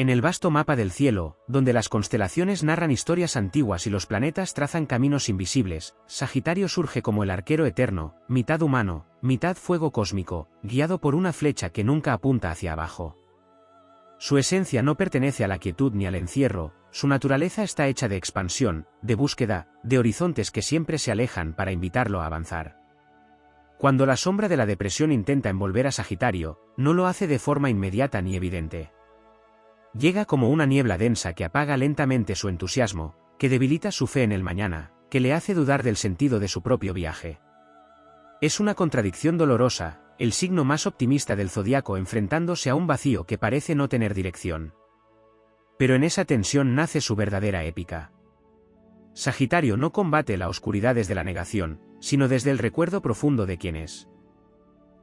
En el vasto mapa del cielo, donde las constelaciones narran historias antiguas y los planetas trazan caminos invisibles, Sagitario surge como el arquero eterno, mitad humano, mitad fuego cósmico, guiado por una flecha que nunca apunta hacia abajo. Su esencia no pertenece a la quietud ni al encierro, su naturaleza está hecha de expansión, de búsqueda, de horizontes que siempre se alejan para invitarlo a avanzar. Cuando la sombra de la depresión intenta envolver a Sagitario, no lo hace de forma inmediata ni evidente. Llega como una niebla densa que apaga lentamente su entusiasmo, que debilita su fe en el mañana, que le hace dudar del sentido de su propio viaje. Es una contradicción dolorosa, el signo más optimista del zodiaco enfrentándose a un vacío que parece no tener dirección. Pero en esa tensión nace su verdadera épica. Sagitario no combate la oscuridad desde la negación, sino desde el recuerdo profundo de quién es.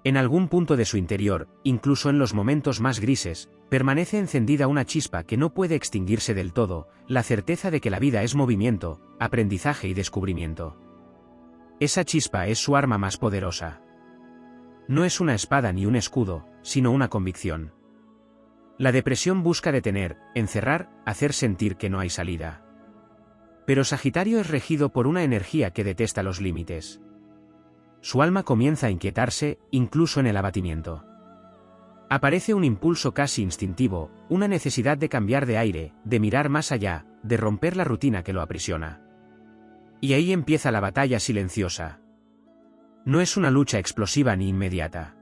En algún punto de su interior, incluso en los momentos más grises, permanece encendida una chispa que no puede extinguirse del todo, la certeza de que la vida es movimiento, aprendizaje y descubrimiento. Esa chispa es su arma más poderosa. No es una espada ni un escudo, sino una convicción. La depresión busca detener, encerrar, hacer sentir que no hay salida. Pero Sagitario es regido por una energía que detesta los límites. Su alma comienza a inquietarse, incluso en el abatimiento. Aparece un impulso casi instintivo, una necesidad de cambiar de aire, de mirar más allá, de romper la rutina que lo aprisiona. Y ahí empieza la batalla silenciosa. No es una lucha explosiva ni inmediata.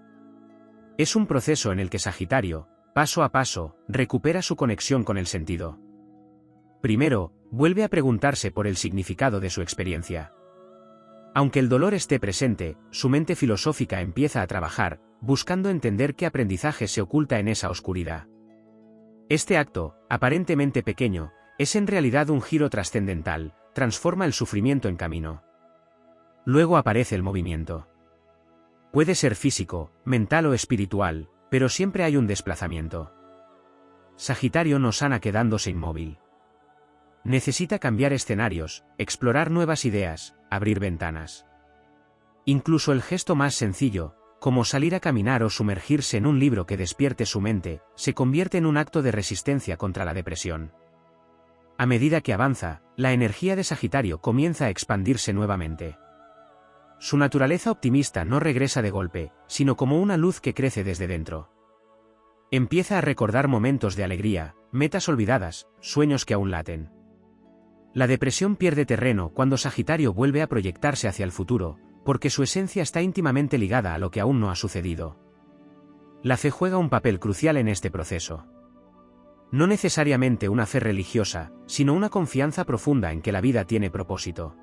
Es un proceso en el que Sagitario, paso a paso, recupera su conexión con el sentido. Primero, vuelve a preguntarse por el significado de su experiencia. Aunque el dolor esté presente, su mente filosófica empieza a trabajar, buscando entender qué aprendizaje se oculta en esa oscuridad. Este acto, aparentemente pequeño, es en realidad un giro trascendental, transforma el sufrimiento en camino. Luego aparece el movimiento. Puede ser físico, mental o espiritual, pero siempre hay un desplazamiento. Sagitario no sana quedándose inmóvil. Necesita cambiar escenarios, explorar nuevas ideas, abrir ventanas. Incluso el gesto más sencillo, como salir a caminar o sumergirse en un libro que despierte su mente, se convierte en un acto de resistencia contra la depresión. A medida que avanza, la energía de Sagitario comienza a expandirse nuevamente. Su naturaleza optimista no regresa de golpe, sino como una luz que crece desde dentro. Empieza a recordar momentos de alegría, metas olvidadas, sueños que aún laten. La depresión pierde terreno cuando Sagitario vuelve a proyectarse hacia el futuro, porque su esencia está íntimamente ligada a lo que aún no ha sucedido. La fe juega un papel crucial en este proceso. No necesariamente una fe religiosa, sino una confianza profunda en que la vida tiene propósito.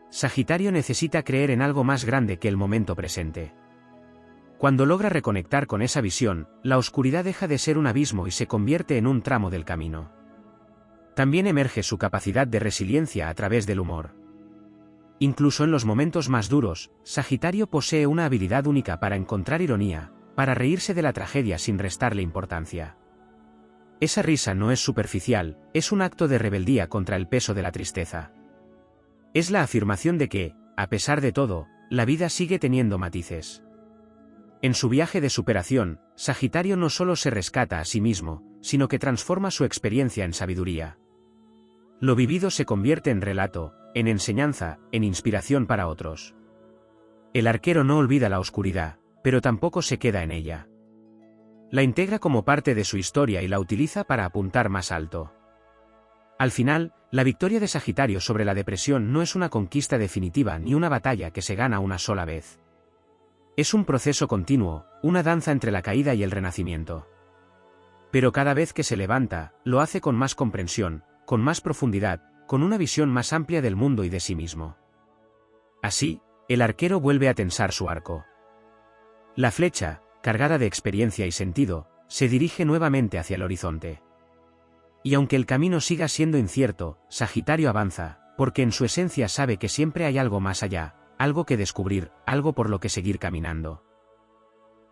Sagitario necesita creer en algo más grande que el momento presente. Cuando logra reconectar con esa visión, la oscuridad deja de ser un abismo y se convierte en un tramo del camino. También emerge su capacidad de resiliencia a través del humor. Incluso en los momentos más duros, Sagitario posee una habilidad única para encontrar ironía, para reírse de la tragedia sin restarle importancia. Esa risa no es superficial, es un acto de rebeldía contra el peso de la tristeza. Es la afirmación de que, a pesar de todo, la vida sigue teniendo matices. En su viaje de superación, Sagitario no solo se rescata a sí mismo, sino que transforma su experiencia en sabiduría. Lo vivido se convierte en relato, en enseñanza, en inspiración para otros. El arquero no olvida la oscuridad, pero tampoco se queda en ella. La integra como parte de su historia y la utiliza para apuntar más alto. Al final, la victoria de Sagitario sobre la depresión no es una conquista definitiva ni una batalla que se gana una sola vez. Es un proceso continuo, una danza entre la caída y el renacimiento. Pero cada vez que se levanta, lo hace con más comprensión, con más profundidad, con una visión más amplia del mundo y de sí mismo. Así, el arquero vuelve a tensar su arco. La flecha, cargada de experiencia y sentido, se dirige nuevamente hacia el horizonte. Y aunque el camino siga siendo incierto, Sagitario avanza, porque en su esencia sabe que siempre hay algo más allá, algo que descubrir, algo por lo que seguir caminando.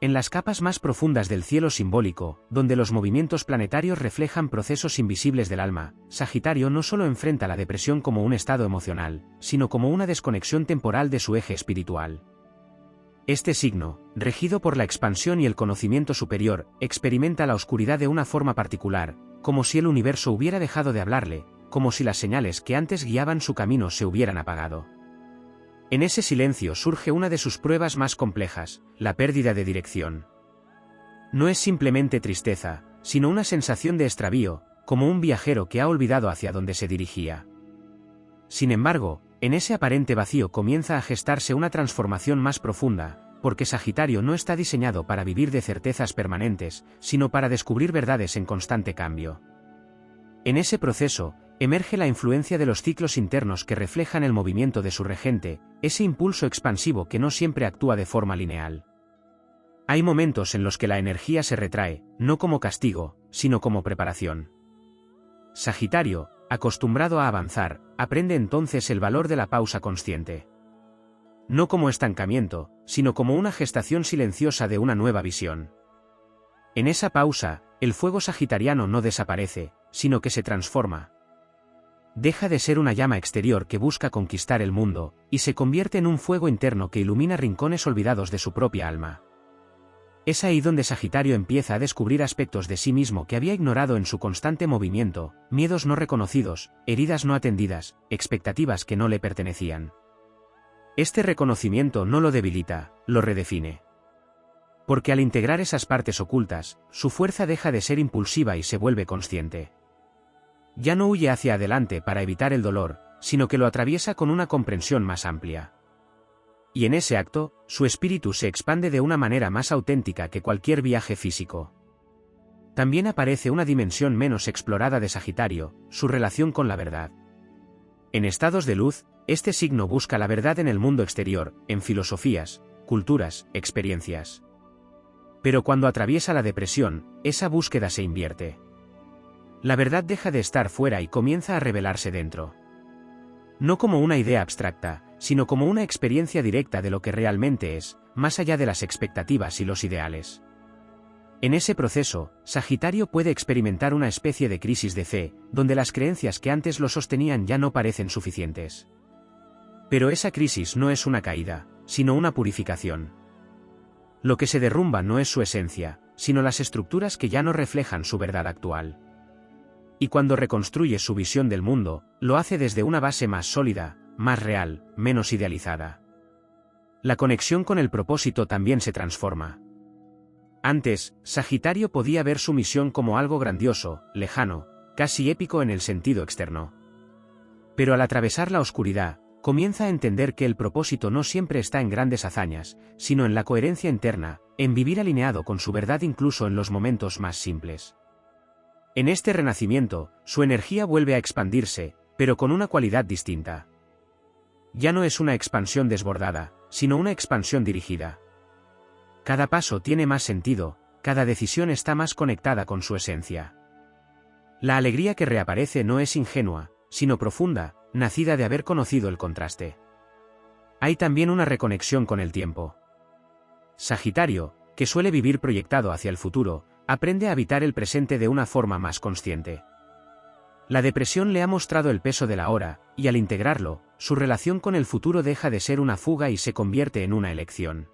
En las capas más profundas del cielo simbólico, donde los movimientos planetarios reflejan procesos invisibles del alma, Sagitario no solo enfrenta la depresión como un estado emocional, sino como una desconexión temporal de su eje espiritual. Este signo, regido por la expansión y el conocimiento superior, experimenta la oscuridad de una forma particular, como si el universo hubiera dejado de hablarle, como si las señales que antes guiaban su camino se hubieran apagado. En ese silencio surge una de sus pruebas más complejas, la pérdida de dirección. No es simplemente tristeza, sino una sensación de extravío, como un viajero que ha olvidado hacia dónde se dirigía. Sin embargo, en ese aparente vacío comienza a gestarse una transformación más profunda, porque Sagitario no está diseñado para vivir de certezas permanentes, sino para descubrir verdades en constante cambio. En ese proceso, emerge la influencia de los ciclos internos que reflejan el movimiento de su regente, ese impulso expansivo que no siempre actúa de forma lineal. Hay momentos en los que la energía se retrae, no como castigo, sino como preparación. Sagitario, acostumbrado a avanzar, aprende entonces el valor de la pausa consciente. No como estancamiento, sino como una gestación silenciosa de una nueva visión. En esa pausa, el fuego sagitariano no desaparece, sino que se transforma. Deja de ser una llama exterior que busca conquistar el mundo, y se convierte en un fuego interno que ilumina rincones olvidados de su propia alma. Es ahí donde Sagitario empieza a descubrir aspectos de sí mismo que había ignorado en su constante movimiento, miedos no reconocidos, heridas no atendidas, expectativas que no le pertenecían. Este reconocimiento no lo debilita, lo redefine. Porque al integrar esas partes ocultas, su fuerza deja de ser impulsiva y se vuelve consciente. Ya no huye hacia adelante para evitar el dolor, sino que lo atraviesa con una comprensión más amplia. Y en ese acto, su espíritu se expande de una manera más auténtica que cualquier viaje físico. También aparece una dimensión menos explorada de Sagitario, su relación con la verdad. En estados de luz, este signo busca la verdad en el mundo exterior, en filosofías, culturas, experiencias. Pero cuando atraviesa la depresión, esa búsqueda se invierte. La verdad deja de estar fuera y comienza a revelarse dentro. No como una idea abstracta, sino como una experiencia directa de lo que realmente es, más allá de las expectativas y los ideales. En ese proceso, Sagitario puede experimentar una especie de crisis de fe, donde las creencias que antes lo sostenían ya no parecen suficientes. Pero esa crisis no es una caída, sino una purificación. Lo que se derrumba no es su esencia, sino las estructuras que ya no reflejan su verdad actual. Y cuando reconstruye su visión del mundo, lo hace desde una base más sólida, más real, menos idealizada. La conexión con el propósito también se transforma. Antes, Sagitario podía ver su misión como algo grandioso, lejano, casi épico en el sentido externo. Pero al atravesar la oscuridad, comienza a entender que el propósito no siempre está en grandes hazañas, sino en la coherencia interna, en vivir alineado con su verdad incluso en los momentos más simples. En este renacimiento, su energía vuelve a expandirse, pero con una cualidad distinta. Ya no es una expansión desbordada, sino una expansión dirigida. Cada paso tiene más sentido, cada decisión está más conectada con su esencia. La alegría que reaparece no es ingenua, sino profunda, nacida de haber conocido el contraste. Hay también una reconexión con el tiempo. Sagitario, que suele vivir proyectado hacia el futuro, aprende a habitar el presente de una forma más consciente. La depresión le ha mostrado el peso de la hora, y al integrarlo, su relación con el futuro deja de ser una fuga y se convierte en una elección.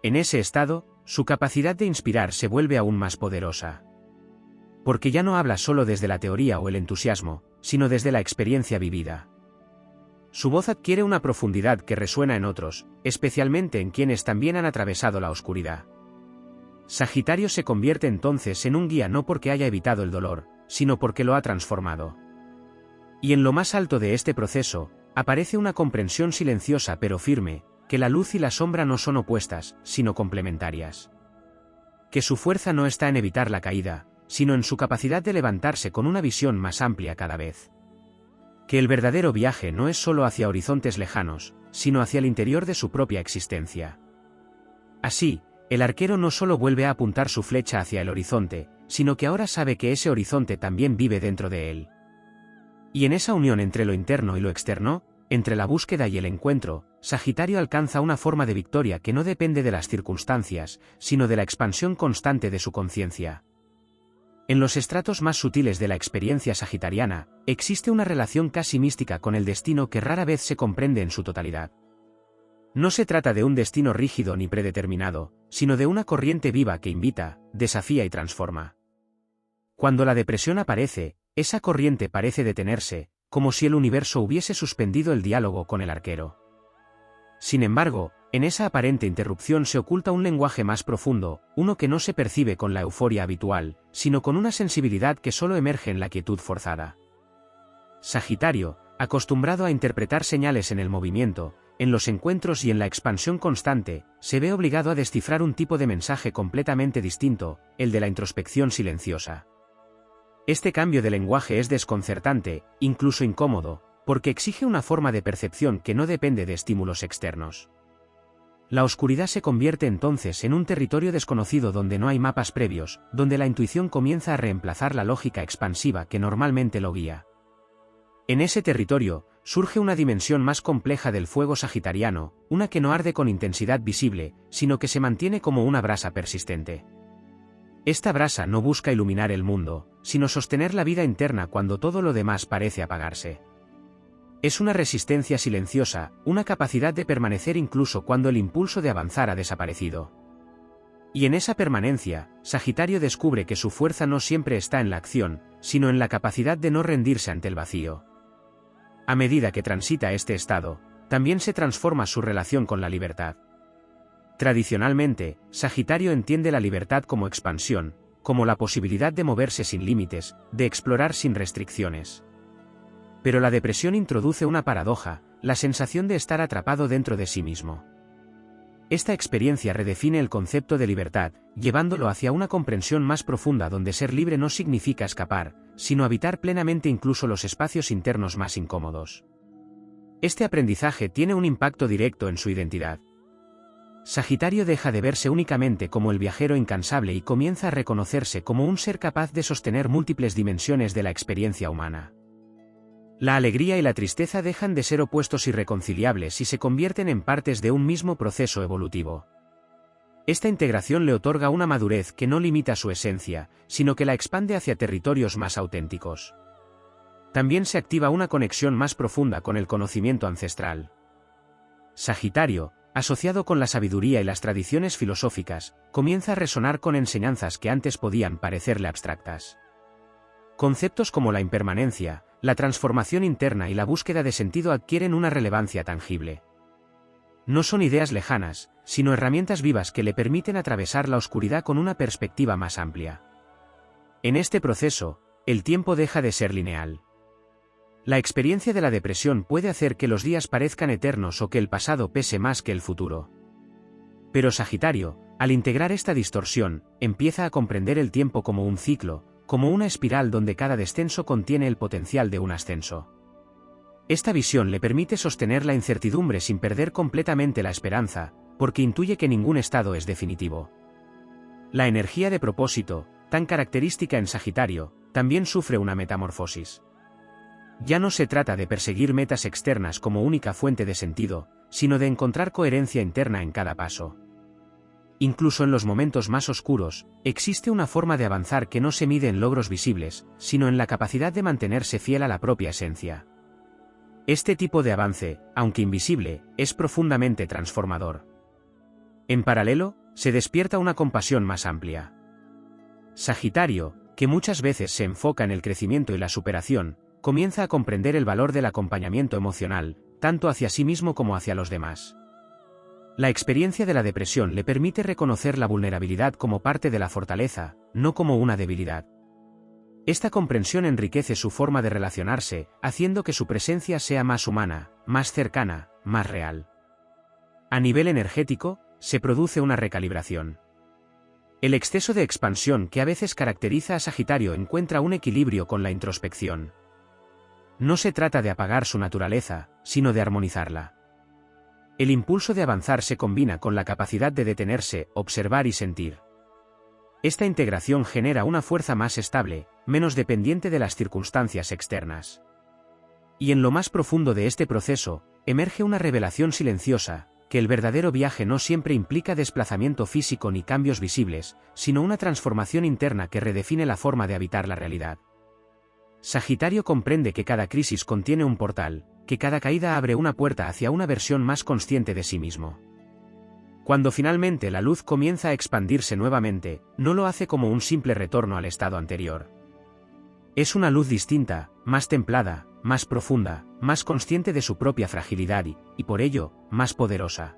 En ese estado, su capacidad de inspirar se vuelve aún más poderosa. Porque ya no habla solo desde la teoría o el entusiasmo, sino desde la experiencia vivida. Su voz adquiere una profundidad que resuena en otros, especialmente en quienes también han atravesado la oscuridad. Sagitario se convierte entonces en un guía no porque haya evitado el dolor, sino porque lo ha transformado. Y en lo más alto de este proceso, aparece una comprensión silenciosa pero firme, que la luz y la sombra no son opuestas, sino complementarias. Que su fuerza no está en evitar la caída, sino en su capacidad de levantarse con una visión más amplia cada vez. Que el verdadero viaje no es solo hacia horizontes lejanos, sino hacia el interior de su propia existencia. Así, el arquero no solo vuelve a apuntar su flecha hacia el horizonte, sino que ahora sabe que ese horizonte también vive dentro de él. Y en esa unión entre lo interno y lo externo, entre la búsqueda y el encuentro, Sagitario alcanza una forma de victoria que no depende de las circunstancias, sino de la expansión constante de su conciencia. En los estratos más sutiles de la experiencia sagitariana, existe una relación casi mística con el destino que rara vez se comprende en su totalidad. No se trata de un destino rígido ni predeterminado, sino de una corriente viva que invita, desafía y transforma. Cuando la depresión aparece, esa corriente parece detenerse, como si el universo hubiese suspendido el diálogo con el arquero. Sin embargo, en esa aparente interrupción se oculta un lenguaje más profundo, uno que no se percibe con la euforia habitual, sino con una sensibilidad que solo emerge en la quietud forzada. Sagitario, acostumbrado a interpretar señales en el movimiento, en los encuentros y en la expansión constante, se ve obligado a descifrar un tipo de mensaje completamente distinto, el de la introspección silenciosa. Este cambio de lenguaje es desconcertante, incluso incómodo, porque exige una forma de percepción que no depende de estímulos externos. La oscuridad se convierte entonces en un territorio desconocido donde no hay mapas previos, donde la intuición comienza a reemplazar la lógica expansiva que normalmente lo guía. En ese territorio, surge una dimensión más compleja del fuego sagitariano, una que no arde con intensidad visible, sino que se mantiene como una brasa persistente. Esta brasa no busca iluminar el mundo, sino sostener la vida interna cuando todo lo demás parece apagarse. Es una resistencia silenciosa, una capacidad de permanecer incluso cuando el impulso de avanzar ha desaparecido. Y en esa permanencia, Sagitario descubre que su fuerza no siempre está en la acción, sino en la capacidad de no rendirse ante el vacío. A medida que transita este estado, también se transforma su relación con la libertad. Tradicionalmente, Sagitario entiende la libertad como expansión, como la posibilidad de moverse sin límites, de explorar sin restricciones. Pero la depresión introduce una paradoja, la sensación de estar atrapado dentro de sí mismo. Esta experiencia redefine el concepto de libertad, llevándolo hacia una comprensión más profunda donde ser libre no significa escapar, sino habitar plenamente incluso los espacios internos más incómodos. Este aprendizaje tiene un impacto directo en su identidad. Sagitario deja de verse únicamente como el viajero incansable y comienza a reconocerse como un ser capaz de sostener múltiples dimensiones de la experiencia humana. La alegría y la tristeza dejan de ser opuestos irreconciliables y se convierten en partes de un mismo proceso evolutivo. Esta integración le otorga una madurez que no limita su esencia, sino que la expande hacia territorios más auténticos. También se activa una conexión más profunda con el conocimiento ancestral. Sagitario, asociado con la sabiduría y las tradiciones filosóficas, comienza a resonar con enseñanzas que antes podían parecerle abstractas. Conceptos como la impermanencia, la transformación interna y la búsqueda de sentido adquieren una relevancia tangible. No son ideas lejanas, sino herramientas vivas que le permiten atravesar la oscuridad con una perspectiva más amplia. En este proceso, el tiempo deja de ser lineal. La experiencia de la depresión puede hacer que los días parezcan eternos o que el pasado pese más que el futuro. Pero Sagitario, al integrar esta distorsión, empieza a comprender el tiempo como un ciclo, como una espiral donde cada descenso contiene el potencial de un ascenso. Esta visión le permite sostener la incertidumbre sin perder completamente la esperanza, porque intuye que ningún estado es definitivo. La energía de propósito, tan característica en Sagitario, también sufre una metamorfosis. Ya no se trata de perseguir metas externas como única fuente de sentido, sino de encontrar coherencia interna en cada paso. Incluso en los momentos más oscuros, existe una forma de avanzar que no se mide en logros visibles, sino en la capacidad de mantenerse fiel a la propia esencia. Este tipo de avance, aunque invisible, es profundamente transformador. En paralelo, se despierta una compasión más amplia. Sagitario, que muchas veces se enfoca en el crecimiento y la superación, comienza a comprender el valor del acompañamiento emocional, tanto hacia sí mismo como hacia los demás. La experiencia de la depresión le permite reconocer la vulnerabilidad como parte de la fortaleza, no como una debilidad. Esta comprensión enriquece su forma de relacionarse, haciendo que su presencia sea más humana, más cercana, más real. A nivel energético, se produce una recalibración. El exceso de expansión que a veces caracteriza a Sagitario encuentra un equilibrio con la introspección. No se trata de apagar su naturaleza, sino de armonizarla. El impulso de avanzar se combina con la capacidad de detenerse, observar y sentir. Esta integración genera una fuerza más estable, menos dependiente de las circunstancias externas. Y en lo más profundo de este proceso, emerge una revelación silenciosa, que el verdadero viaje no siempre implica desplazamiento físico ni cambios visibles, sino una transformación interna que redefine la forma de habitar la realidad. Sagitario comprende que cada crisis contiene un portal, que cada caída abre una puerta hacia una versión más consciente de sí mismo. Cuando finalmente la luz comienza a expandirse nuevamente, no lo hace como un simple retorno al estado anterior. Es una luz distinta, más templada, más profunda, más consciente de su propia fragilidad y por ello, más poderosa.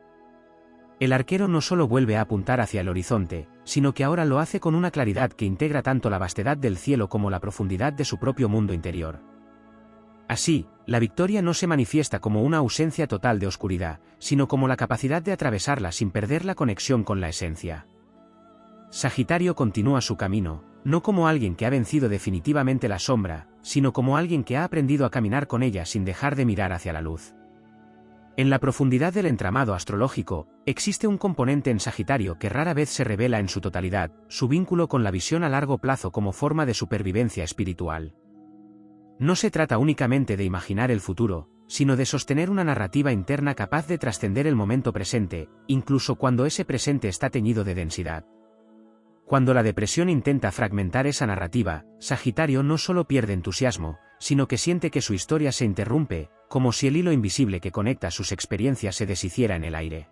El arquero no solo vuelve a apuntar hacia el horizonte, sino que ahora lo hace con una claridad que integra tanto la vastedad del cielo como la profundidad de su propio mundo interior. Así, la victoria no se manifiesta como una ausencia total de oscuridad, sino como la capacidad de atravesarla sin perder la conexión con la esencia. Sagitario continúa su camino, no como alguien que ha vencido definitivamente la sombra, sino como alguien que ha aprendido a caminar con ella sin dejar de mirar hacia la luz. En la profundidad del entramado astrológico, existe un componente en Sagitario que rara vez se revela en su totalidad, su vínculo con la visión a largo plazo como forma de supervivencia espiritual. No se trata únicamente de imaginar el futuro, sino de sostener una narrativa interna capaz de trascender el momento presente, incluso cuando ese presente está teñido de densidad. Cuando la depresión intenta fragmentar esa narrativa, Sagitario no solo pierde entusiasmo, sino que siente que su historia se interrumpe, como si el hilo invisible que conecta sus experiencias se deshiciera en el aire.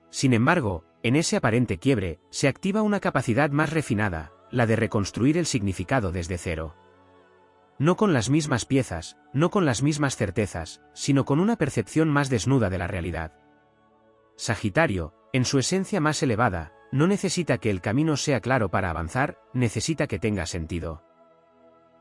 Sin embargo, en ese aparente quiebre, se activa una capacidad más refinada, la de reconstruir el significado desde cero. No con las mismas piezas, no con las mismas certezas, sino con una percepción más desnuda de la realidad. Sagitario, en su esencia más elevada, no necesita que el camino sea claro para avanzar, necesita que tenga sentido.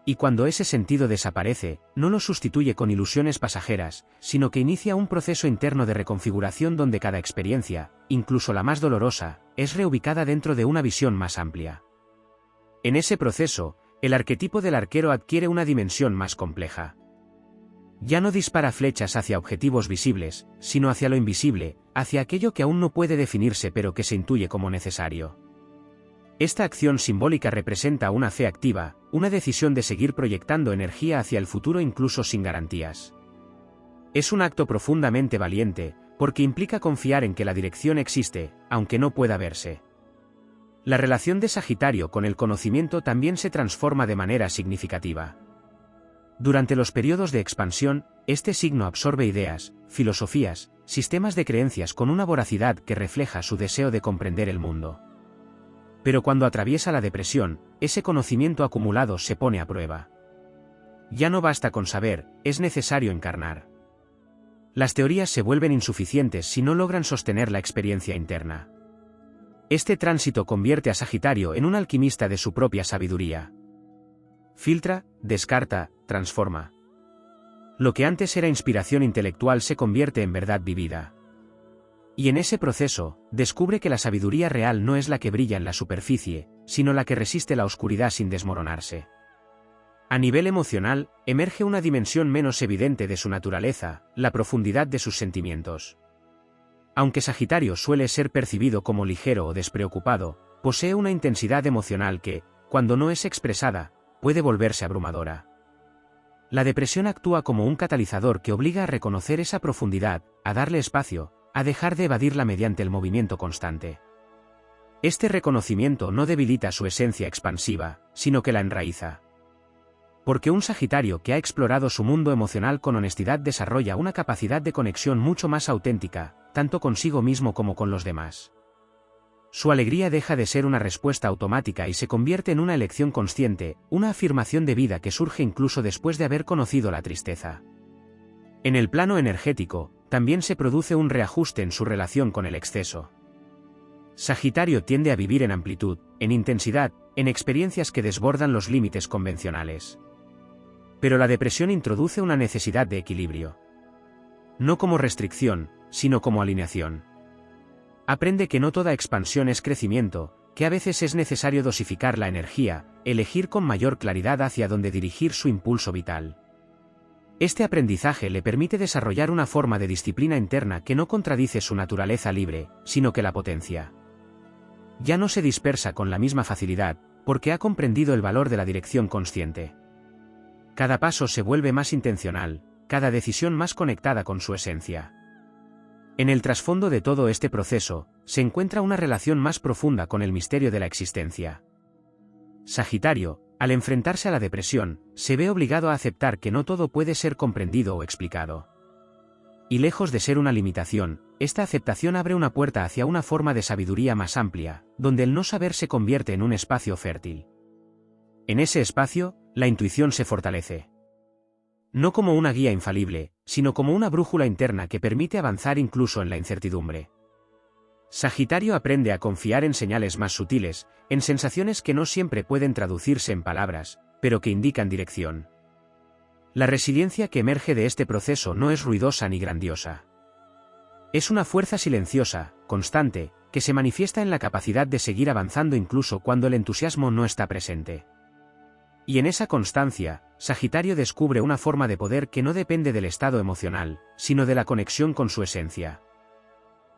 Y cuando ese sentido desaparece, no lo sustituye con ilusiones pasajeras, sino que inicia un proceso interno de reconfiguración donde cada experiencia, incluso la más dolorosa, es reubicada dentro de una visión más amplia. En ese proceso, el arquetipo del arquero adquiere una dimensión más compleja. Ya no dispara flechas hacia objetivos visibles, sino hacia lo invisible, hacia aquello que aún no puede definirse pero que se intuye como necesario. Esta acción simbólica representa una fe activa, una decisión de seguir proyectando energía hacia el futuro incluso sin garantías. Es un acto profundamente valiente, porque implica confiar en que la dirección existe, aunque no pueda verse. La relación de Sagitario con el conocimiento también se transforma de manera significativa. Durante los periodos de expansión, este signo absorbe ideas, filosofías, sistemas de creencias con una voracidad que refleja su deseo de comprender el mundo. Pero cuando atraviesa la depresión, ese conocimiento acumulado se pone a prueba. Ya no basta con saber, es necesario encarnar. Las teorías se vuelven insuficientes si no logran sostener la experiencia interna. Este tránsito convierte a Sagitario en un alquimista de su propia sabiduría. Filtra, descarta, transforma. Lo que antes era inspiración intelectual se convierte en verdad vivida. Y en ese proceso, descubre que la sabiduría real no es la que brilla en la superficie, sino la que resiste la oscuridad sin desmoronarse. A nivel emocional, emerge una dimensión menos evidente de su naturaleza, la profundidad de sus sentimientos. Aunque Sagitario suele ser percibido como ligero o despreocupado, posee una intensidad emocional que, cuando no es expresada, puede volverse abrumadora. La depresión actúa como un catalizador que obliga a reconocer esa profundidad, a darle espacio, a dejar de evadirla mediante el movimiento constante. Este reconocimiento no debilita su esencia expansiva, sino que la enraiza. Porque un Sagitario que ha explorado su mundo emocional con honestidad desarrolla una capacidad de conexión mucho más auténtica, tanto consigo mismo como con los demás. Su alegría deja de ser una respuesta automática y se convierte en una elección consciente, una afirmación de vida que surge incluso después de haber conocido la tristeza. En el plano energético, también se produce un reajuste en su relación con el exceso. Sagitario tiende a vivir en amplitud, en intensidad, en experiencias que desbordan los límites convencionales. Pero la depresión introduce una necesidad de equilibrio. No como restricción, sino como alineación. Aprende que no toda expansión es crecimiento, que a veces es necesario dosificar la energía, elegir con mayor claridad hacia dónde dirigir su impulso vital. Este aprendizaje le permite desarrollar una forma de disciplina interna que no contradice su naturaleza libre, sino que la potencia. Ya no se dispersa con la misma facilidad, porque ha comprendido el valor de la dirección consciente. Cada paso se vuelve más intencional, cada decisión más conectada con su esencia. En el trasfondo de todo este proceso, se encuentra una relación más profunda con el misterio de la existencia. Sagitario, al enfrentarse a la depresión, se ve obligado a aceptar que no todo puede ser comprendido o explicado. Y lejos de ser una limitación, esta aceptación abre una puerta hacia una forma de sabiduría más amplia, donde el no saber se convierte en un espacio fértil. En ese espacio, la intuición se fortalece. No como una guía infalible, sino como una brújula interna que permite avanzar incluso en la incertidumbre. Sagitario aprende a confiar en señales más sutiles, en sensaciones que no siempre pueden traducirse en palabras, pero que indican dirección. La resiliencia que emerge de este proceso no es ruidosa ni grandiosa. Es una fuerza silenciosa, constante, que se manifiesta en la capacidad de seguir avanzando incluso cuando el entusiasmo no está presente. Y en esa constancia, Sagitario descubre una forma de poder que no depende del estado emocional, sino de la conexión con su esencia.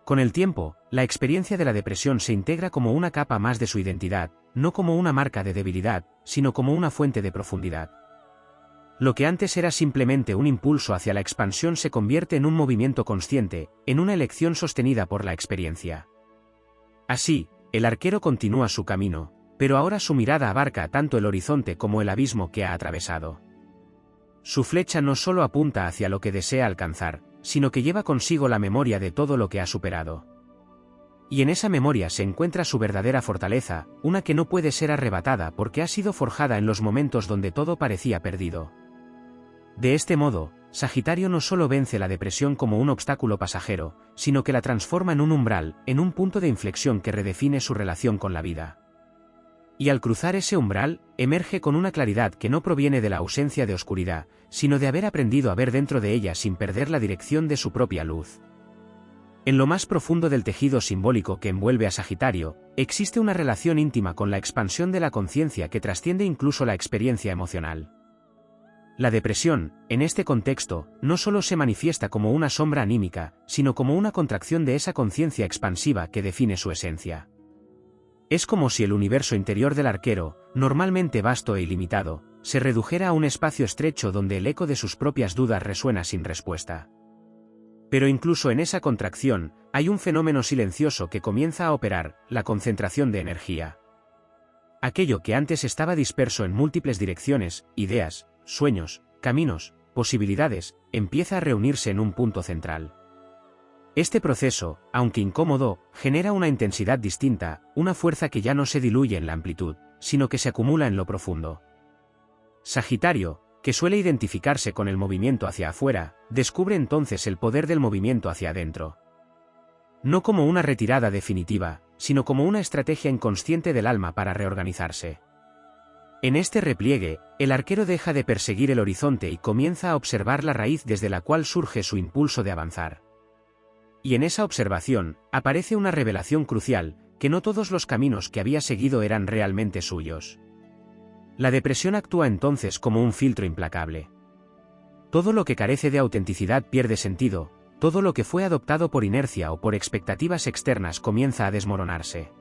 Con el tiempo, la experiencia de la depresión se integra como una capa más de su identidad, no como una marca de debilidad, sino como una fuente de profundidad. Lo que antes era simplemente un impulso hacia la expansión se convierte en un movimiento consciente, en una elección sostenida por la experiencia. Así, el arquero continúa su camino, pero ahora su mirada abarca tanto el horizonte como el abismo que ha atravesado. Su flecha no solo apunta hacia lo que desea alcanzar, sino que lleva consigo la memoria de todo lo que ha superado. Y en esa memoria se encuentra su verdadera fortaleza, una que no puede ser arrebatada porque ha sido forjada en los momentos donde todo parecía perdido. De este modo, Sagitario no solo vence la depresión como un obstáculo pasajero, sino que la transforma en un umbral, en un punto de inflexión que redefine su relación con la vida. Y al cruzar ese umbral, emerge con una claridad que no proviene de la ausencia de oscuridad, sino de haber aprendido a ver dentro de ella sin perder la dirección de su propia luz. En lo más profundo del tejido simbólico que envuelve a Sagitario, existe una relación íntima con la expansión de la conciencia que trasciende incluso la experiencia emocional. La depresión, en este contexto, no solo se manifiesta como una sombra anímica, sino como una contracción de esa conciencia expansiva que define su esencia. Es como si el universo interior del arquero, normalmente vasto e ilimitado, se redujera a un espacio estrecho donde el eco de sus propias dudas resuena sin respuesta. Pero incluso en esa contracción, hay un fenómeno silencioso que comienza a operar, la concentración de energía. Aquello que antes estaba disperso en múltiples direcciones, ideas, sueños, caminos, posibilidades, empieza a reunirse en un punto central. Este proceso, aunque incómodo, genera una intensidad distinta, una fuerza que ya no se diluye en la amplitud, sino que se acumula en lo profundo. Sagitario, que suele identificarse con el movimiento hacia afuera, descubre entonces el poder del movimiento hacia adentro. No como una retirada definitiva, sino como una estrategia inconsciente del alma para reorganizarse. En este repliegue, el arquero deja de perseguir el horizonte y comienza a observar la raíz desde la cual surge su impulso de avanzar. Y en esa observación, aparece una revelación crucial, que no todos los caminos que había seguido eran realmente suyos. La depresión actúa entonces como un filtro implacable. Todo lo que carece de autenticidad pierde sentido, todo lo que fue adoptado por inercia o por expectativas externas comienza a desmoronarse.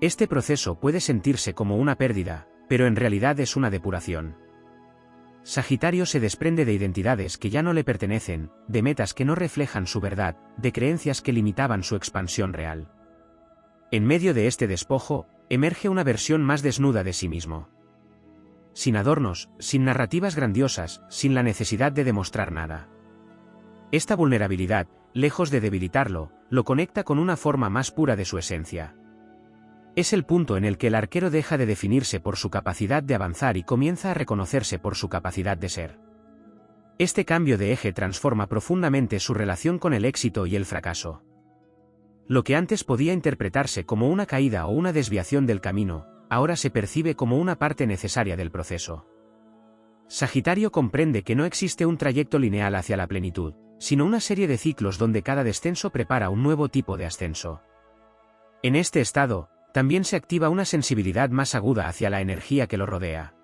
Este proceso puede sentirse como una pérdida, pero en realidad es una depuración. Sagitario se desprende de identidades que ya no le pertenecen, de metas que no reflejan su verdad, de creencias que limitaban su expansión real. En medio de este despojo, emerge una versión más desnuda de sí mismo. Sin adornos, sin narrativas grandiosas, sin la necesidad de demostrar nada. Esta vulnerabilidad, lejos de debilitarlo, lo conecta con una forma más pura de su esencia. Es el punto en el que el arquero deja de definirse por su capacidad de avanzar y comienza a reconocerse por su capacidad de ser. Este cambio de eje transforma profundamente su relación con el éxito y el fracaso. Lo que antes podía interpretarse como una caída o una desviación del camino, ahora se percibe como una parte necesaria del proceso. Sagitario comprende que no existe un trayecto lineal hacia la plenitud, sino una serie de ciclos donde cada descenso prepara un nuevo tipo de ascenso. En este estado, también se activa una sensibilidad más aguda hacia la energía que lo rodea.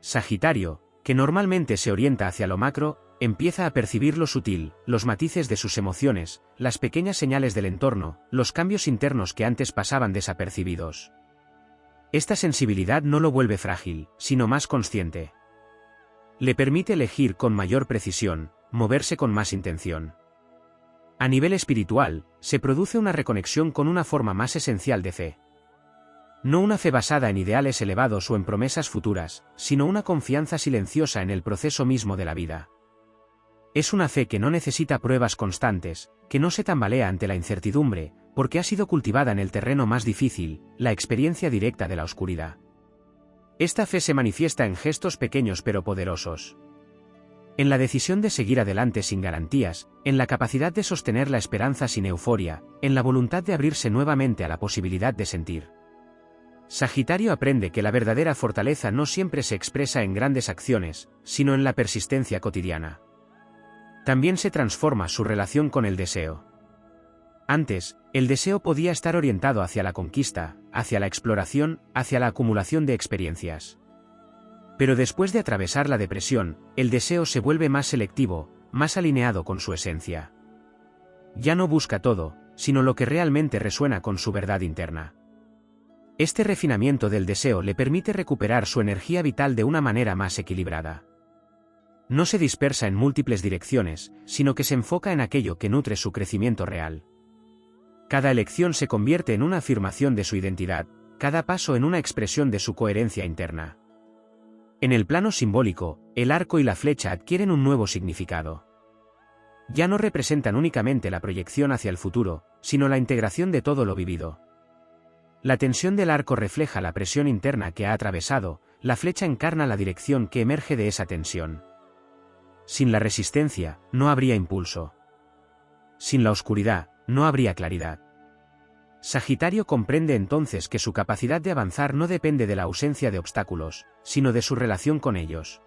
Sagitario, que normalmente se orienta hacia lo macro, empieza a percibir lo sutil, los matices de sus emociones, las pequeñas señales del entorno, los cambios internos que antes pasaban desapercibidos. Esta sensibilidad no lo vuelve frágil, sino más consciente. Le permite elegir con mayor precisión, moverse con más intención. A nivel espiritual, se produce una reconexión con una forma más esencial de fe. No una fe basada en ideales elevados o en promesas futuras, sino una confianza silenciosa en el proceso mismo de la vida. Es una fe que no necesita pruebas constantes, que no se tambalea ante la incertidumbre, porque ha sido cultivada en el terreno más difícil, la experiencia directa de la oscuridad. Esta fe se manifiesta en gestos pequeños pero poderosos. En la decisión de seguir adelante sin garantías, en la capacidad de sostener la esperanza sin euforia, en la voluntad de abrirse nuevamente a la posibilidad de sentir. Sagitario aprende que la verdadera fortaleza no siempre se expresa en grandes acciones, sino en la persistencia cotidiana. También se transforma su relación con el deseo. Antes, el deseo podía estar orientado hacia la conquista, hacia la exploración, hacia la acumulación de experiencias. Pero después de atravesar la depresión, el deseo se vuelve más selectivo, más alineado con su esencia. Ya no busca todo, sino lo que realmente resuena con su verdad interna. Este refinamiento del deseo le permite recuperar su energía vital de una manera más equilibrada. No se dispersa en múltiples direcciones, sino que se enfoca en aquello que nutre su crecimiento real. Cada elección se convierte en una afirmación de su identidad, cada paso en una expresión de su coherencia interna. En el plano simbólico, el arco y la flecha adquieren un nuevo significado. Ya no representan únicamente la proyección hacia el futuro, sino la integración de todo lo vivido. La tensión del arco refleja la presión interna que ha atravesado, la flecha encarna la dirección que emerge de esa tensión. Sin la resistencia, no habría impulso. Sin la oscuridad, no habría claridad. Sagitario comprende entonces que su capacidad de avanzar no depende de la ausencia de obstáculos, sino de su relación con ellos.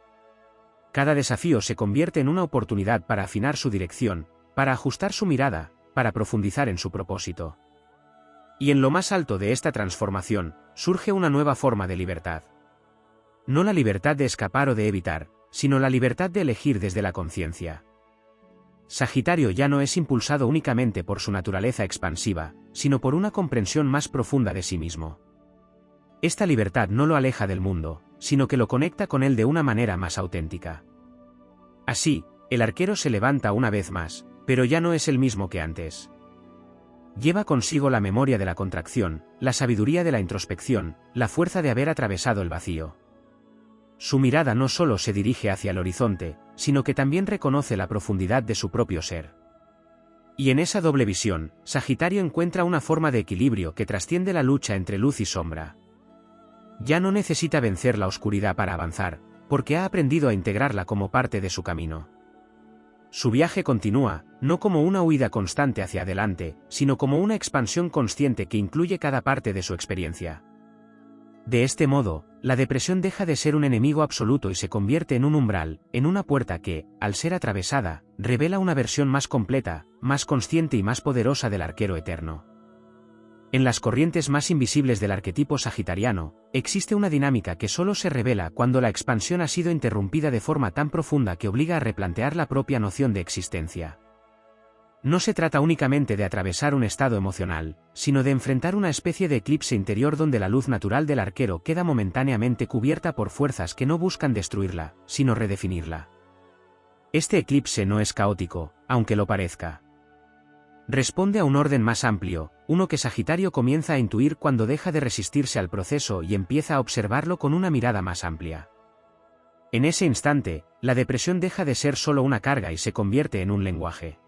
Cada desafío se convierte en una oportunidad para afinar su dirección, para ajustar su mirada, para profundizar en su propósito. Y en lo más alto de esta transformación, surge una nueva forma de libertad. No la libertad de escapar o de evitar, sino la libertad de elegir desde la conciencia. Sagitario ya no es impulsado únicamente por su naturaleza expansiva, sino por una comprensión más profunda de sí mismo. Esta libertad no lo aleja del mundo, sino que lo conecta con él de una manera más auténtica. Así, el arquero se levanta una vez más, pero ya no es el mismo que antes. Lleva consigo la memoria de la contracción, la sabiduría de la introspección, la fuerza de haber atravesado el vacío. Su mirada no solo se dirige hacia el horizonte, sino que también reconoce la profundidad de su propio ser. Y en esa doble visión, Sagitario encuentra una forma de equilibrio que trasciende la lucha entre luz y sombra. Ya no necesita vencer la oscuridad para avanzar, porque ha aprendido a integrarla como parte de su camino. Su viaje continúa, no como una huida constante hacia adelante, sino como una expansión consciente que incluye cada parte de su experiencia. De este modo, la depresión deja de ser un enemigo absoluto y se convierte en un umbral, en una puerta que, al ser atravesada, revela una versión más completa, más consciente y más poderosa del arquero eterno. En las corrientes más invisibles del arquetipo sagitariano, existe una dinámica que solo se revela cuando la expansión ha sido interrumpida de forma tan profunda que obliga a replantear la propia noción de existencia. No se trata únicamente de atravesar un estado emocional, sino de enfrentar una especie de eclipse interior donde la luz natural del arquero queda momentáneamente cubierta por fuerzas que no buscan destruirla, sino redefinirla. Este eclipse no es caótico, aunque lo parezca. Responde a un orden más amplio, uno que Sagitario comienza a intuir cuando deja de resistirse al proceso y empieza a observarlo con una mirada más amplia. En ese instante, la depresión deja de ser solo una carga y se convierte en un lenguaje.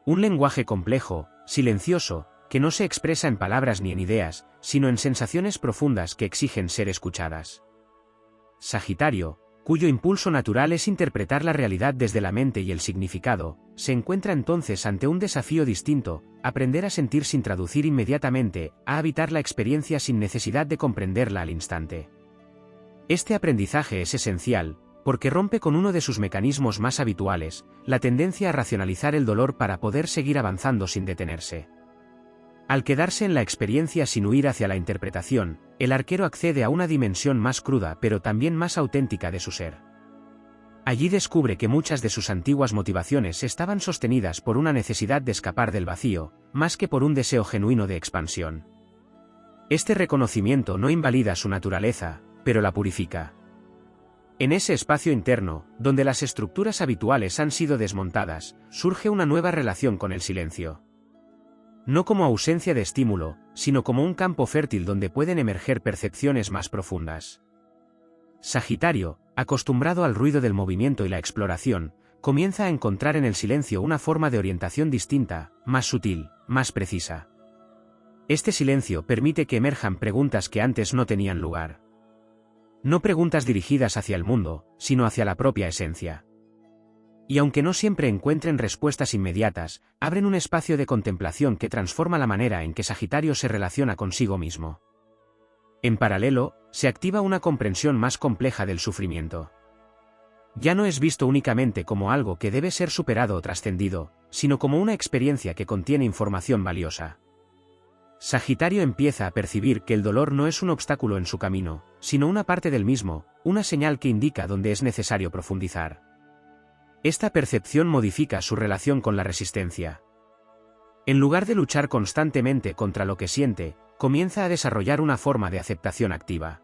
Un lenguaje complejo, silencioso, que no se expresa en palabras ni en ideas, sino en sensaciones profundas que exigen ser escuchadas. Sagitario, cuyo impulso natural es interpretar la realidad desde la mente y el significado, se encuentra entonces ante un desafío distinto: aprender a sentir sin traducir inmediatamente, a habitar la experiencia sin necesidad de comprenderla al instante. Este aprendizaje es esencial, porque rompe con uno de sus mecanismos más habituales, la tendencia a racionalizar el dolor para poder seguir avanzando sin detenerse. Al quedarse en la experiencia sin huir hacia la interpretación, el arquero accede a una dimensión más cruda pero también más auténtica de su ser. Allí descubre que muchas de sus antiguas motivaciones estaban sostenidas por una necesidad de escapar del vacío, más que por un deseo genuino de expansión. Este reconocimiento no invalida su naturaleza, pero la purifica. En ese espacio interno, donde las estructuras habituales han sido desmontadas, surge una nueva relación con el silencio. No como ausencia de estímulo, sino como un campo fértil donde pueden emerger percepciones más profundas. Sagitario, acostumbrado al ruido del movimiento y la exploración, comienza a encontrar en el silencio una forma de orientación distinta, más sutil, más precisa. Este silencio permite que emerjan preguntas que antes no tenían lugar. No preguntas dirigidas hacia el mundo, sino hacia la propia esencia. Y aunque no siempre encuentren respuestas inmediatas, abren un espacio de contemplación que transforma la manera en que Sagitario se relaciona consigo mismo. En paralelo, se activa una comprensión más compleja del sufrimiento. Ya no es visto únicamente como algo que debe ser superado o trascendido, sino como una experiencia que contiene información valiosa. Sagitario empieza a percibir que el dolor no es un obstáculo en su camino, sino una parte del mismo, una señal que indica dónde es necesario profundizar. Esta percepción modifica su relación con la resistencia. En lugar de luchar constantemente contra lo que siente, comienza a desarrollar una forma de aceptación activa.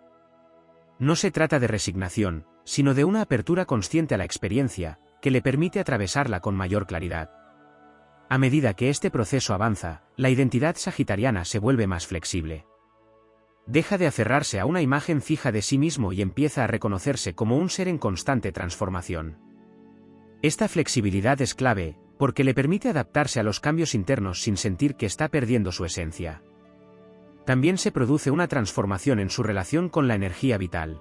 No se trata de resignación, sino de una apertura consciente a la experiencia, que le permite atravesarla con mayor claridad. A medida que este proceso avanza, la identidad sagitariana se vuelve más flexible. Deja de aferrarse a una imagen fija de sí mismo y empieza a reconocerse como un ser en constante transformación. Esta flexibilidad es clave, porque le permite adaptarse a los cambios internos sin sentir que está perdiendo su esencia. También se produce una transformación en su relación con la energía vital.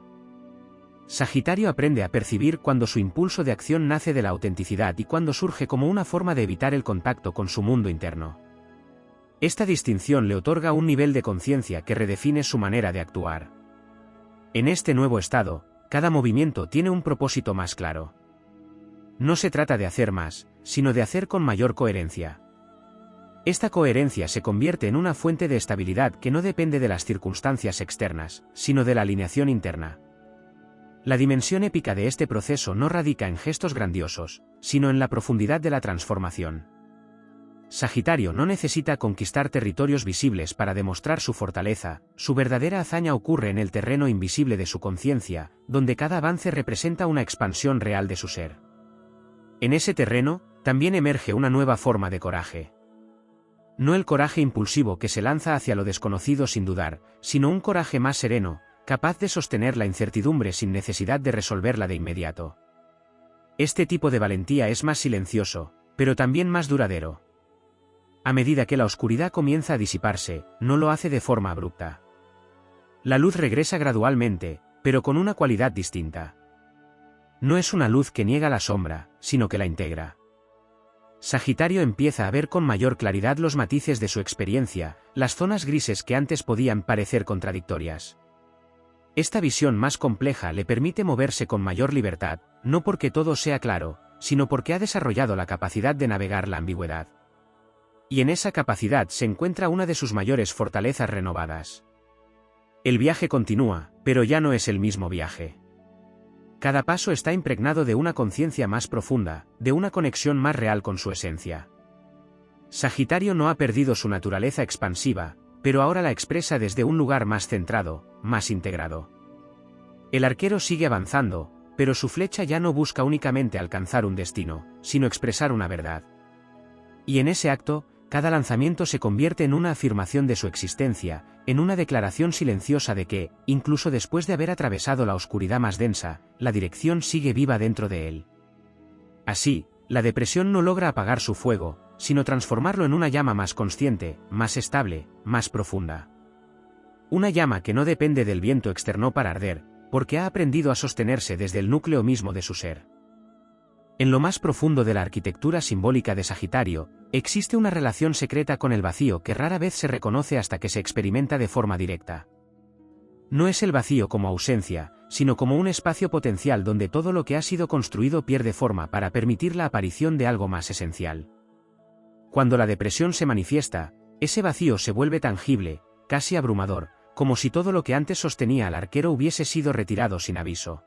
Sagitario aprende a percibir cuando su impulso de acción nace de la autenticidad y cuando surge como una forma de evitar el contacto con su mundo interno. Esta distinción le otorga un nivel de conciencia que redefine su manera de actuar. En este nuevo estado, cada movimiento tiene un propósito más claro. No se trata de hacer más, sino de hacer con mayor coherencia. Esta coherencia se convierte en una fuente de estabilidad que no depende de las circunstancias externas, sino de la alineación interna. La dimensión épica de este proceso no radica en gestos grandiosos, sino en la profundidad de la transformación. Sagitario no necesita conquistar territorios visibles para demostrar su fortaleza, su verdadera hazaña ocurre en el terreno invisible de su conciencia, donde cada avance representa una expansión real de su ser. En ese terreno, también emerge una nueva forma de coraje. No el coraje impulsivo que se lanza hacia lo desconocido sin dudar, sino un coraje más sereno, capaz de sostener la incertidumbre sin necesidad de resolverla de inmediato. Este tipo de valentía es más silencioso, pero también más duradero. A medida que la oscuridad comienza a disiparse, no lo hace de forma abrupta. La luz regresa gradualmente, pero con una cualidad distinta. No es una luz que niega la sombra, sino que la integra. Sagitario empieza a ver con mayor claridad los matices de su experiencia, las zonas grises que antes podían parecer contradictorias. Esta visión más compleja le permite moverse con mayor libertad, no porque todo sea claro, sino porque ha desarrollado la capacidad de navegar la ambigüedad. Y en esa capacidad se encuentra una de sus mayores fortalezas renovadas. El viaje continúa, pero ya no es el mismo viaje. Cada paso está impregnado de una conciencia más profunda, de una conexión más real con su esencia. Sagitario no ha perdido su naturaleza expansiva, pero ahora la expresa desde un lugar más centrado, más integrado. El arquero sigue avanzando, pero su flecha ya no busca únicamente alcanzar un destino, sino expresar una verdad. Y en ese acto, cada lanzamiento se convierte en una afirmación de su existencia, en una declaración silenciosa de que, incluso después de haber atravesado la oscuridad más densa, la dirección sigue viva dentro de él. Así, la depresión no logra apagar su fuego, sino transformarlo en una llama más consciente, más estable, más profunda. Una llama que no depende del viento externo para arder, porque ha aprendido a sostenerse desde el núcleo mismo de su ser. En lo más profundo de la arquitectura simbólica de Sagitario, existe una relación secreta con el vacío que rara vez se reconoce hasta que se experimenta de forma directa. No es el vacío como ausencia, sino como un espacio potencial donde todo lo que ha sido construido pierde forma para permitir la aparición de algo más esencial. Cuando la depresión se manifiesta, ese vacío se vuelve tangible, casi abrumador, como si todo lo que antes sostenía al arquero hubiese sido retirado sin aviso.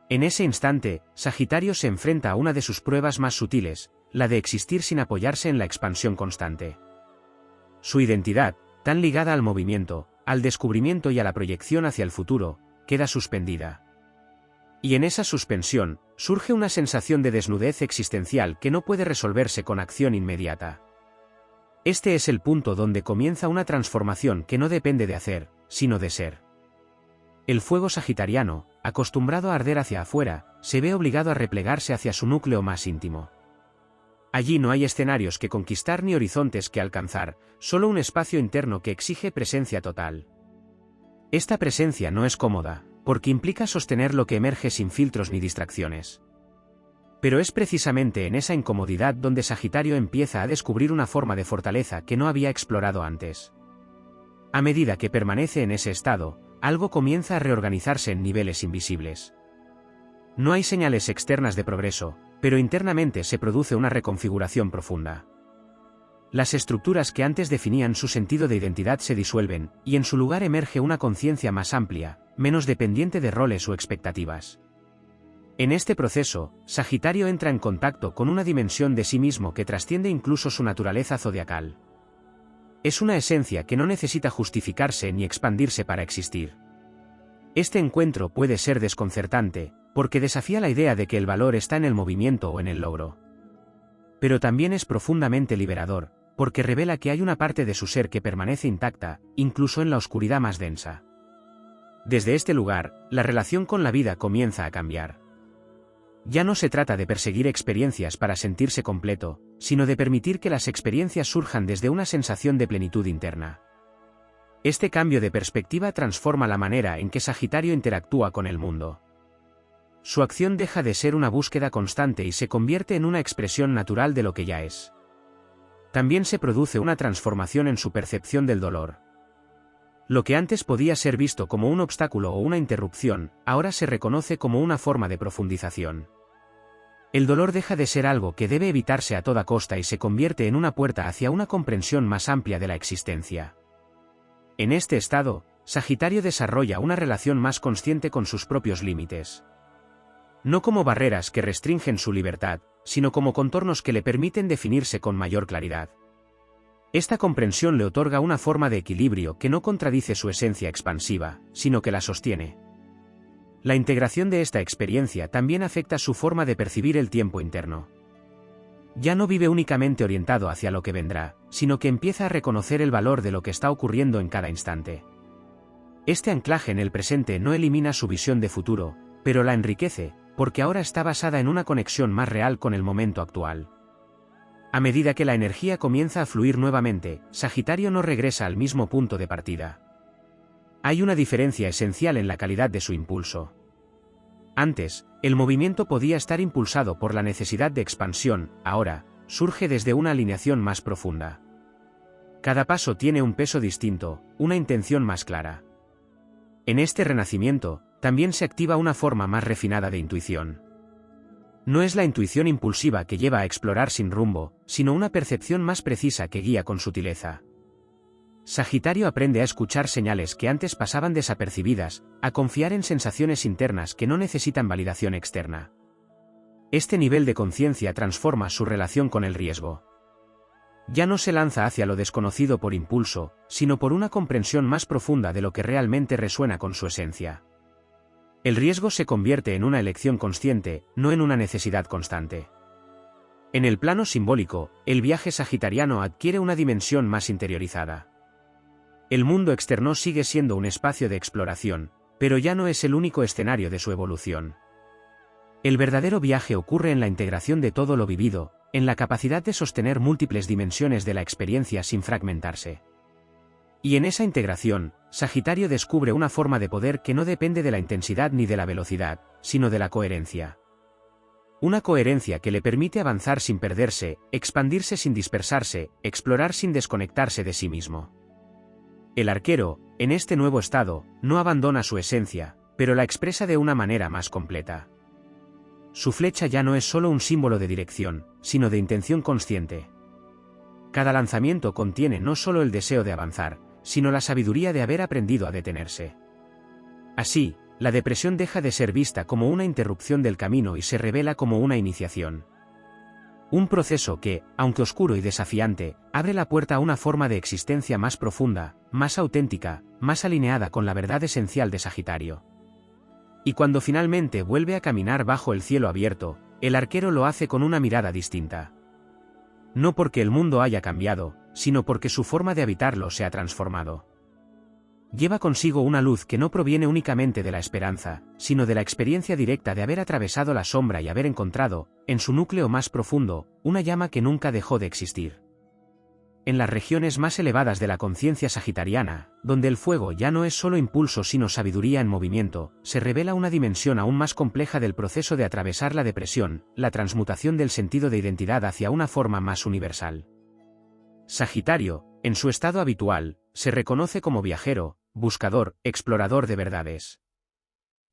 En ese instante, Sagitario se enfrenta a una de sus pruebas más sutiles, la de existir sin apoyarse en la expansión constante. Su identidad, tan ligada al movimiento, al descubrimiento y a la proyección hacia el futuro, queda suspendida. Y en esa suspensión, surge una sensación de desnudez existencial que no puede resolverse con acción inmediata. Este es el punto donde comienza una transformación que no depende de hacer, sino de ser. El fuego sagitariano, acostumbrado a arder hacia afuera, se ve obligado a replegarse hacia su núcleo más íntimo. Allí no hay escenarios que conquistar ni horizontes que alcanzar, solo un espacio interno que exige presencia total. Esta presencia no es cómoda, porque implica sostener lo que emerge sin filtros ni distracciones. Pero es precisamente en esa incomodidad donde Sagitario empieza a descubrir una forma de fortaleza que no había explorado antes. A medida que permanece en ese estado, algo comienza a reorganizarse en niveles invisibles. No hay señales externas de progreso, pero internamente se produce una reconfiguración profunda. Las estructuras que antes definían su sentido de identidad se disuelven, y en su lugar emerge una conciencia más amplia, menos dependiente de roles o expectativas. En este proceso, Sagitario entra en contacto con una dimensión de sí mismo que trasciende incluso su naturaleza zodiacal. Es una esencia que no necesita justificarse ni expandirse para existir. Este encuentro puede ser desconcertante, porque desafía la idea de que el valor está en el movimiento o en el logro. Pero también es profundamente liberador, porque revela que hay una parte de su ser que permanece intacta, incluso en la oscuridad más densa. Desde este lugar, la relación con la vida comienza a cambiar. Ya no se trata de perseguir experiencias para sentirse completo, sino de permitir que las experiencias surjan desde una sensación de plenitud interna. Este cambio de perspectiva transforma la manera en que Sagitario interactúa con el mundo. Su acción deja de ser una búsqueda constante y se convierte en una expresión natural de lo que ya es. También se produce una transformación en su percepción del dolor. Lo que antes podía ser visto como un obstáculo o una interrupción, ahora se reconoce como una forma de profundización. El dolor deja de ser algo que debe evitarse a toda costa y se convierte en una puerta hacia una comprensión más amplia de la existencia. En este estado, Sagitario desarrolla una relación más consciente con sus propios límites. No como barreras que restringen su libertad, sino como contornos que le permiten definirse con mayor claridad. Esta comprensión le otorga una forma de equilibrio que no contradice su esencia expansiva, sino que la sostiene. La integración de esta experiencia también afecta su forma de percibir el tiempo interno. Ya no vive únicamente orientado hacia lo que vendrá, sino que empieza a reconocer el valor de lo que está ocurriendo en cada instante. Este anclaje en el presente no elimina su visión de futuro, pero la enriquece, porque ahora está basada en una conexión más real con el momento actual. A medida que la energía comienza a fluir nuevamente, Sagitario no regresa al mismo punto de partida. Hay una diferencia esencial en la calidad de su impulso. Antes, el movimiento podía estar impulsado por la necesidad de expansión, ahora, surge desde una alineación más profunda. Cada paso tiene un peso distinto, una intención más clara. En este renacimiento, también se activa una forma más refinada de intuición. No es la intuición impulsiva que lleva a explorar sin rumbo, sino una percepción más precisa que guía con sutileza. Sagitario aprende a escuchar señales que antes pasaban desapercibidas, a confiar en sensaciones internas que no necesitan validación externa. Este nivel de conciencia transforma su relación con el riesgo. Ya no se lanza hacia lo desconocido por impulso, sino por una comprensión más profunda de lo que realmente resuena con su esencia. El riesgo se convierte en una elección consciente, no en una necesidad constante. En el plano simbólico, el viaje sagitariano adquiere una dimensión más interiorizada. El mundo externo sigue siendo un espacio de exploración, pero ya no es el único escenario de su evolución. El verdadero viaje ocurre en la integración de todo lo vivido, en la capacidad de sostener múltiples dimensiones de la experiencia sin fragmentarse. Y en esa integración, Sagitario descubre una forma de poder que no depende de la intensidad ni de la velocidad, sino de la coherencia. Una coherencia que le permite avanzar sin perderse, expandirse sin dispersarse, explorar sin desconectarse de sí mismo. El arquero, en este nuevo estado, no abandona su esencia, pero la expresa de una manera más completa. Su flecha ya no es solo un símbolo de dirección, sino de intención consciente. Cada lanzamiento contiene no solo el deseo de avanzar, sino la sabiduría de haber aprendido a detenerse. Así, la depresión deja de ser vista como una interrupción del camino y se revela como una iniciación. Un proceso que, aunque oscuro y desafiante, abre la puerta a una forma de existencia más profunda, más auténtica, más alineada con la verdad esencial de Sagitario. Y cuando finalmente vuelve a caminar bajo el cielo abierto, el arquero lo hace con una mirada distinta. No porque el mundo haya cambiado, sino porque su forma de habitarlo se ha transformado. Lleva consigo una luz que no proviene únicamente de la esperanza, sino de la experiencia directa de haber atravesado la sombra y haber encontrado, en su núcleo más profundo, una llama que nunca dejó de existir. en las regiones más elevadas de la conciencia sagitariana, donde el fuego ya no es solo impulso sino sabiduría en movimiento, se revela una dimensión aún más compleja del proceso de atravesar la depresión, la transmutación del sentido de identidad hacia una forma más universal. Sagitario, en su estado habitual, se reconoce como viajero, buscador, explorador de verdades.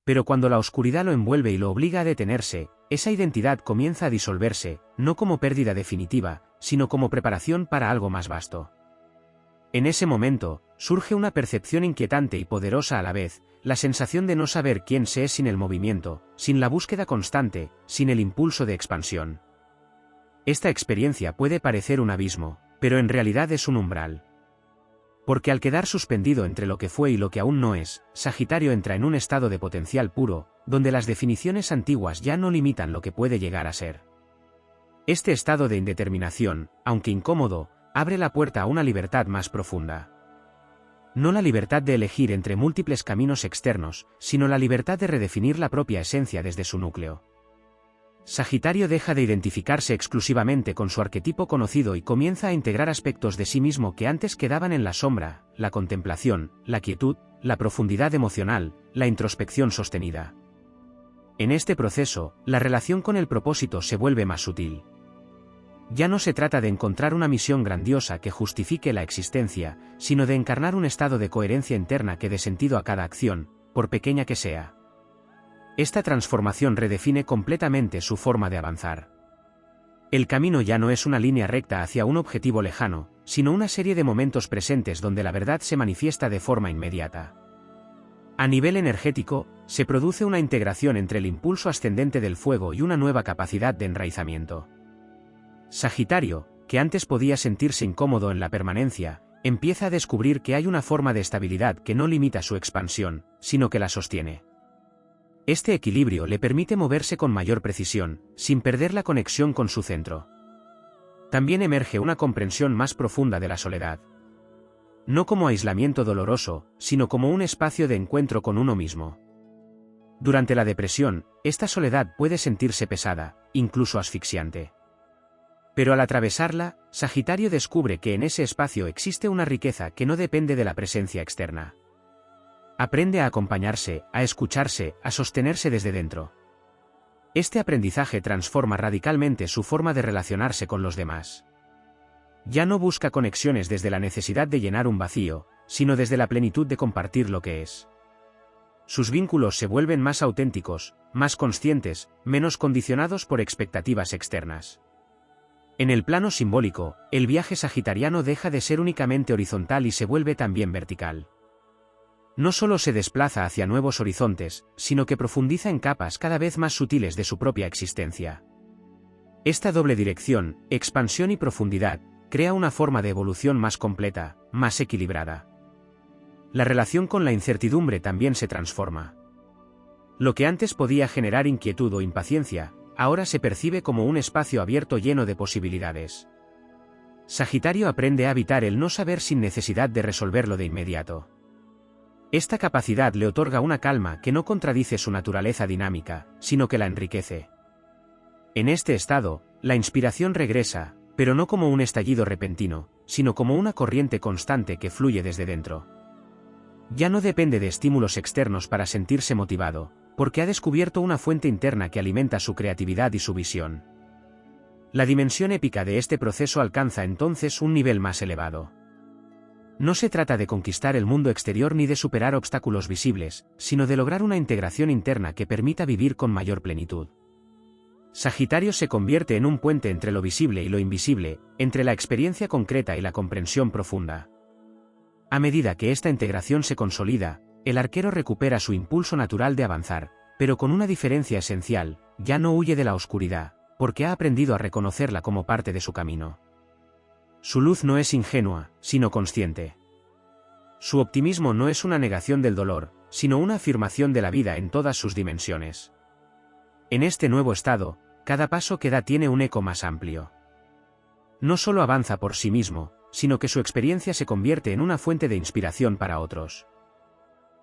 Pero cuando la oscuridad lo envuelve y lo obliga a detenerse, esa identidad comienza a disolverse, no como pérdida definitiva, sino como preparación para algo más vasto. En ese momento, surge una percepción inquietante y poderosa a la vez, la sensación de no saber quién se es sin el movimiento, sin la búsqueda constante, sin el impulso de expansión. Esta experiencia puede parecer un abismo, pero en realidad es un umbral. Porque al quedar suspendido entre lo que fue y lo que aún no es, Sagitario entra en un estado de potencial puro, donde las definiciones antiguas ya no limitan lo que puede llegar a ser. Este estado de indeterminación, aunque incómodo, abre la puerta a una libertad más profunda. No la libertad de elegir entre múltiples caminos externos, sino la libertad de redefinir la propia esencia desde su núcleo. Sagitario deja de identificarse exclusivamente con su arquetipo conocido y comienza a integrar aspectos de sí mismo que antes quedaban en la sombra: la contemplación, la quietud, la profundidad emocional, la introspección sostenida. En este proceso, la relación con el propósito se vuelve más sutil. Ya no se trata de encontrar una misión grandiosa que justifique la existencia, sino de encarnar un estado de coherencia interna que dé sentido a cada acción, por pequeña que sea. Esta transformación redefine completamente su forma de avanzar. El camino ya no es una línea recta hacia un objetivo lejano, sino una serie de momentos presentes donde la verdad se manifiesta de forma inmediata. A nivel energético, se produce una integración entre el impulso ascendente del fuego y una nueva capacidad de enraizamiento. Sagitario, que antes podía sentirse incómodo en la permanencia, empieza a descubrir que hay una forma de estabilidad que no limita su expansión, sino que la sostiene. Este equilibrio le permite moverse con mayor precisión, sin perder la conexión con su centro. También emerge una comprensión más profunda de la soledad. No como aislamiento doloroso, sino como un espacio de encuentro con uno mismo. Durante la depresión, esta soledad puede sentirse pesada, incluso asfixiante. Pero al atravesarla, Sagitario descubre que en ese espacio existe una riqueza que no depende de la presencia externa. Aprende a acompañarse, a escucharse, a sostenerse desde dentro. Este aprendizaje transforma radicalmente su forma de relacionarse con los demás. Ya no busca conexiones desde la necesidad de llenar un vacío, sino desde la plenitud de compartir lo que es. Sus vínculos se vuelven más auténticos, más conscientes, menos condicionados por expectativas externas. En el plano simbólico, el viaje sagitariano deja de ser únicamente horizontal y se vuelve también vertical. No solo se desplaza hacia nuevos horizontes, sino que profundiza en capas cada vez más sutiles de su propia existencia. Esta doble dirección, expansión y profundidad, crea una forma de evolución más completa, más equilibrada. La relación con la incertidumbre también se transforma. Lo que antes podía generar inquietud o impaciencia, ahora se percibe como un espacio abierto lleno de posibilidades. Sagitario aprende a habitar el no saber sin necesidad de resolverlo de inmediato. Esta capacidad le otorga una calma que no contradice su naturaleza dinámica, sino que la enriquece. En este estado, la inspiración regresa, pero no como un estallido repentino, sino como una corriente constante que fluye desde dentro. Ya no depende de estímulos externos para sentirse motivado, porque ha descubierto una fuente interna que alimenta su creatividad y su visión. La dimensión épica de este proceso alcanza entonces un nivel más elevado. No se trata de conquistar el mundo exterior ni de superar obstáculos visibles, sino de lograr una integración interna que permita vivir con mayor plenitud. Sagitario se convierte en un puente entre lo visible y lo invisible, entre la experiencia concreta y la comprensión profunda. A medida que esta integración se consolida, el arquero recupera su impulso natural de avanzar, pero con una diferencia esencial: ya no huye de la oscuridad, porque ha aprendido a reconocerla como parte de su camino. Su luz no es ingenua, sino consciente. Su optimismo no es una negación del dolor, sino una afirmación de la vida en todas sus dimensiones. En este nuevo estado, cada paso que da tiene un eco más amplio. No solo avanza por sí mismo, sino que su experiencia se convierte en una fuente de inspiración para otros.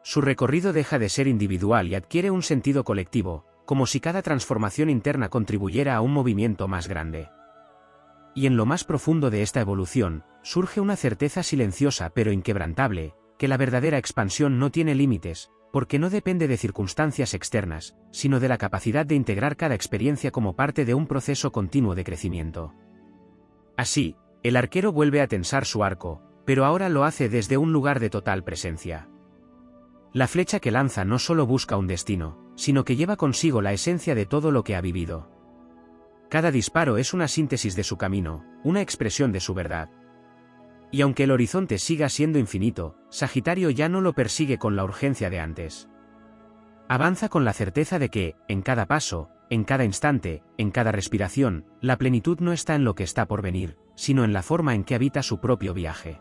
Su recorrido deja de ser individual y adquiere un sentido colectivo, como si cada transformación interna contribuyera a un movimiento más grande. Y en lo más profundo de esta evolución, surge una certeza silenciosa pero inquebrantable, que la verdadera expansión no tiene límites, porque no depende de circunstancias externas, sino de la capacidad de integrar cada experiencia como parte de un proceso continuo de crecimiento. Así, el arquero vuelve a tensar su arco, pero ahora lo hace desde un lugar de total presencia. La flecha que lanza no solo busca un destino, sino que lleva consigo la esencia de todo lo que ha vivido. Cada disparo es una síntesis de su camino, una expresión de su verdad. Y aunque el horizonte siga siendo infinito, Sagitario ya no lo persigue con la urgencia de antes. Avanza con la certeza de que, en cada paso, en cada instante, en cada respiración, la plenitud no está en lo que está por venir, sino en la forma en que habita su propio viaje.